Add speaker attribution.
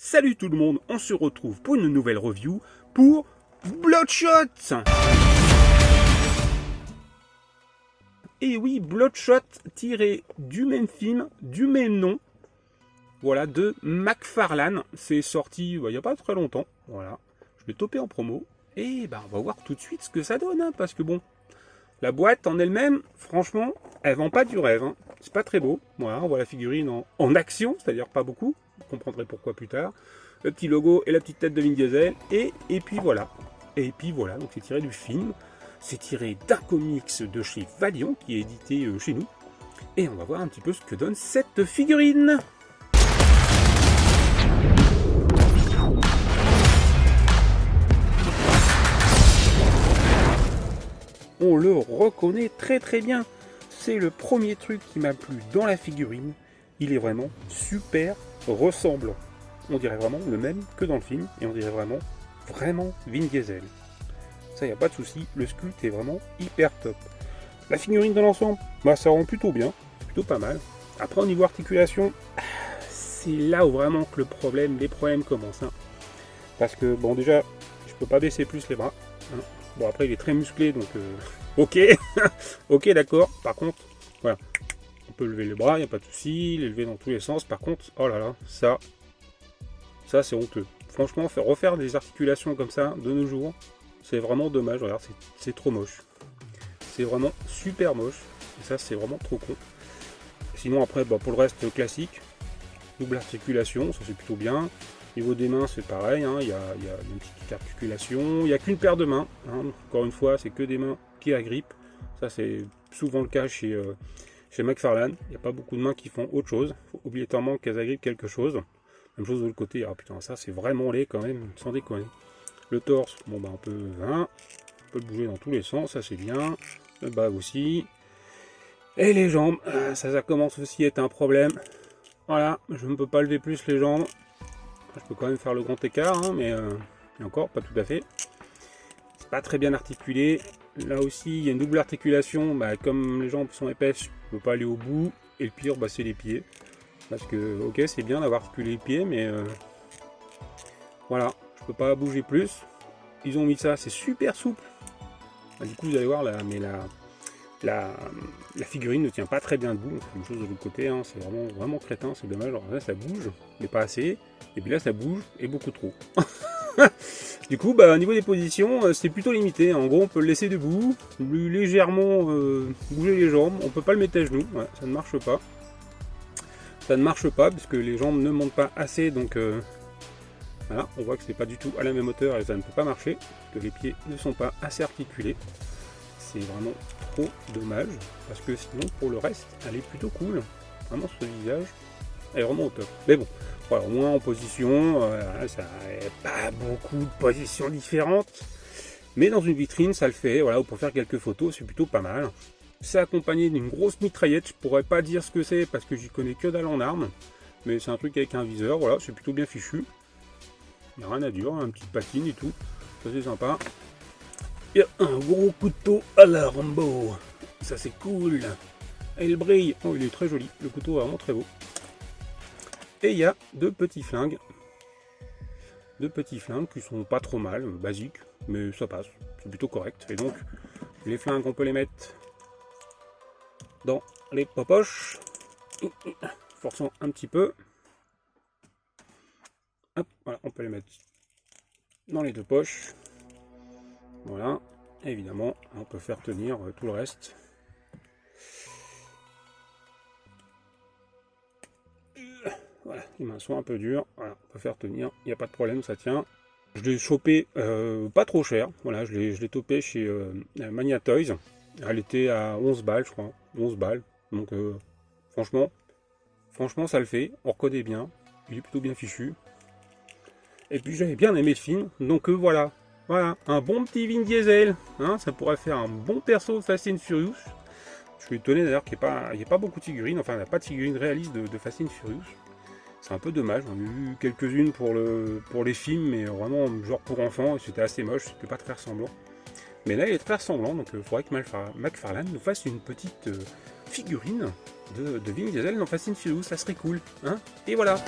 Speaker 1: Salut tout le monde, on se retrouve pour une nouvelle review pour Bloodshot. Et oui, Bloodshot tiré du même film, du même nom. Voilà, de McFarlane. C'est sorti il n'y a pas très longtemps. Voilà, je l'ai topé en promo. Et on va voir tout de suite ce que ça donne. Parce que bon, la boîte en elle-même, franchement, elle vend pas du rêve. C'est pas très beau. Voilà, on voit la figurine en action, c'est-à-dire pas beaucoup. Vous comprendrez pourquoi plus tard. Le petit logo et la petite tête de Vin Diesel. Et puis voilà. Et puis voilà, donc c'est tiré du film. C'est tiré d'un comics de chez Valiant, qui est édité chez nous. Et on va voir un petit peu ce que donne cette figurine. On le reconnaît très très bien. C'est le premier truc qui m'a plu dans la figurine. Il est vraiment super ressemblant. On dirait vraiment le même que dans le film. Et on dirait vraiment Vin Diesel. Ça, il n'y a pas de souci. Le sculpte est vraiment hyper top. La figurine dans l'ensemble, ça rend plutôt bien. C'est plutôt pas mal. Après, au niveau articulation, c'est là où vraiment que les problèmes commencent. Parce que, bon, déjà, je peux pas baisser plus les bras. Bon, après, il est très musclé, donc ok. Ok, d'accord. Par contre, voilà. On peut lever les bras, il n'y a pas de souci. Les lever dans tous les sens. Par contre, oh là là, ça c'est honteux. Franchement, refaire des articulations comme ça de nos jours, c'est vraiment dommage. Regarde, c'est trop moche. C'est vraiment super moche. Et ça, c'est vraiment trop con. Sinon, après, pour le reste, classique. Double articulation, ça c'est plutôt bien. Au niveau des mains, c'est pareil. Il y a une petite articulation. Il n'y a qu'une paire de mains. Encore une fois, c'est que des mains qui agrippent. Ça, c'est souvent le cas chez McFarlane. Il n'y a pas beaucoup de mains qui font autre chose. Il faut obligatoirement qu'elles agrippent quelque chose. Même chose de l'autre côté. Ah putain, ça c'est vraiment laid quand même, sans déconner. Le torse, on peut le bouger dans tous les sens, ça c'est bien. Le bas aussi. Et les jambes, ça commence aussi à être un problème. Voilà, je ne peux pas lever plus les jambes. Je peux quand même faire le grand écart, mais et encore, pas tout à fait. C'est pas très bien articulé. Là aussi, il y a une double articulation. Comme les jambes sont épaisses, je ne peux pas aller au bout. Et le pire, c'est les pieds. Parce que, ok, c'est bien d'avoir articulé les pieds, mais voilà, je peux pas bouger plus. Ils ont mis ça, c'est super souple. Du coup, vous allez voir, la figurine ne tient pas très bien debout. Une chose de l'autre côté, c'est vraiment crétin, c'est dommage. Alors là, ça bouge, mais pas assez. Et puis là, ça bouge, et beaucoup trop. Du coup, au niveau des positions, c'est plutôt limité. En gros, on peut le laisser debout, légèrement bouger les jambes. On peut pas le mettre à genoux, ça ne marche pas. Ça ne marche pas puisque les jambes ne montent pas assez, donc voilà, on voit que c'est pas du tout à la même hauteur et ça ne peut pas marcher, que les pieds ne sont pas assez articulés. C'est vraiment trop dommage parce que sinon pour le reste, elle est plutôt cool. Vraiment ce visage, elle est vraiment au top. Mais bon, voilà, au moins en position, ça n'a pas beaucoup de positions différentes, mais dans une vitrine ça le fait. Voilà, pour faire quelques photos, c'est plutôt pas mal. C'est accompagné d'une grosse mitraillette, je pourrais pas dire ce que c'est parce que j'y connais que dalle en armes, mais c'est un truc avec un viseur, voilà, c'est plutôt bien fichu. Il n'y a rien à dire, une petite patine et tout, ça c'est sympa. Il y a un gros couteau à la Rambo, ça c'est cool. Et il brille, oh il est très joli, le couteau est vraiment très beau. Et il y a deux petits flingues qui sont pas trop mal, basiques, mais ça passe, c'est plutôt correct. Et donc, les flingues on peut les mettre dans les poches, forçant un petit peu. Hop, voilà, on peut les mettre dans les deux poches. Voilà, et évidemment, on peut faire tenir tout le reste. Voilà, les mains sont un peu dures. Voilà, on peut faire tenir, il n'y a pas de problème, ça tient. Je l'ai chopé pas trop cher. Voilà, je l'ai topé chez Mania Toys. Elle était à 11 balles, je crois. 11 balles. Donc, franchement, ça le fait. On reconnaît bien. Il est plutôt bien fichu. Et puis, j'avais bien aimé le film. Donc, voilà. Voilà. Un bon petit Vin Diesel. Ça pourrait faire un bon perso Fast and Furious. Je suis étonné d'ailleurs qu'il n'y ait pas beaucoup de figurines. Enfin, il n'y a pas de figurines réalistes de Fast and Furious. C'est un peu dommage. On a eu quelques-unes pour les films, mais vraiment, genre pour enfants. C'était assez moche. C'était pas très ressemblant. Mais là, il est très ressemblant, donc il faudrait que McFarlane nous fasse une petite figurine de Vin Diesel dans Fast and Furious, ça serait cool. Et voilà.